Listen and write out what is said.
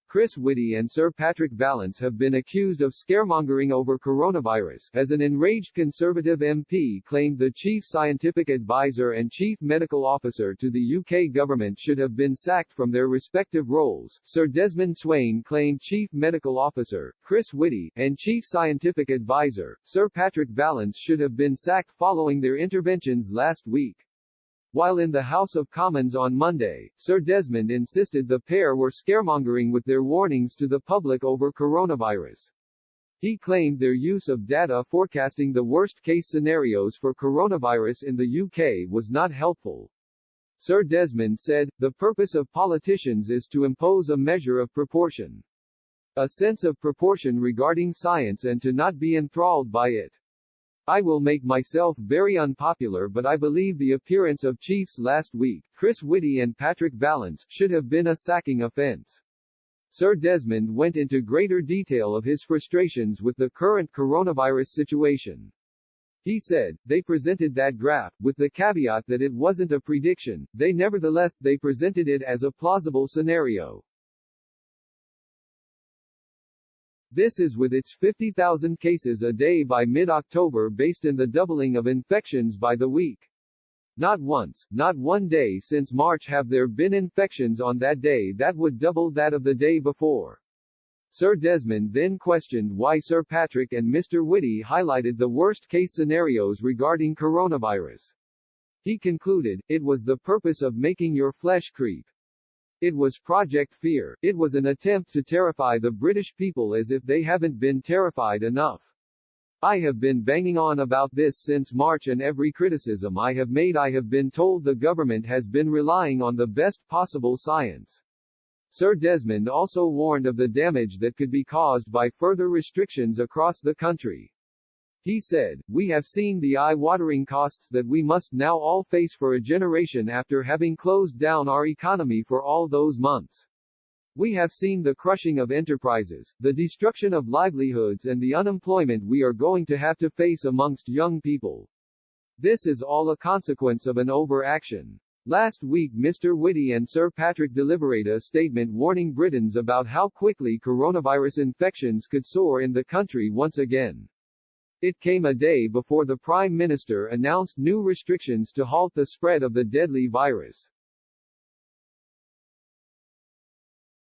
Chris Whitty and Sir Patrick Vallance have been accused of scaremongering over coronavirus, as an enraged Conservative MP claimed the chief scientific advisor and chief medical officer to the UK government should have been sacked from their respective roles. Sir Desmond Swain claimed chief medical officer, Chris Whitty, and chief scientific advisor, Sir Patrick Vallance should have been sacked following their interventions last week. While in the House of Commons on Monday, Sir Desmond insisted the pair were scaremongering with their warnings to the public over coronavirus. He claimed their use of data forecasting the worst-case scenarios for coronavirus in the UK was not helpful. Sir Desmond said, "The purpose of politicians is to impose a measure of proportion. A sense of proportion regarding science and to not be enthralled by it. I will make myself very unpopular, but I believe the appearance of chiefs last week, Chris Whitty and Patrick Vallance, should have been a sacking offence." Sir Desmond went into greater detail of his frustrations with the current coronavirus situation. He said, "They presented that graph, with the caveat that it wasn't a prediction, nevertheless they presented it as a plausible scenario. This is with its 50,000 cases a day by mid-October based on the doubling of infections by the week. Not once, not one day since March have there been infections on that day that would double that of the day before." Sir Desmond then questioned why Sir Patrick and Mr. Whitty highlighted the worst-case scenarios regarding coronavirus. He concluded, "It was the purpose of making your flesh creep. It was Project Fear. It was an attempt to terrify the British people as if they haven't been terrified enough. I have been banging on about this since March, and every criticism I have made I have been told the government has been relying on the best possible science." Sir Desmond also warned of the damage that could be caused by further restrictions across the country. He said, "We have seen the eye-watering costs that we must now all face for a generation after having closed down our economy for all those months. We have seen the crushing of enterprises, the destruction of livelihoods, and the unemployment we are going to have to face amongst young people. This is all a consequence of an overaction." Last week Mr. Whitty and Sir Patrick deliberated a statement warning Britons about how quickly coronavirus infections could soar in the country once again. It came a day before the Prime Minister announced new restrictions to halt the spread of the deadly virus.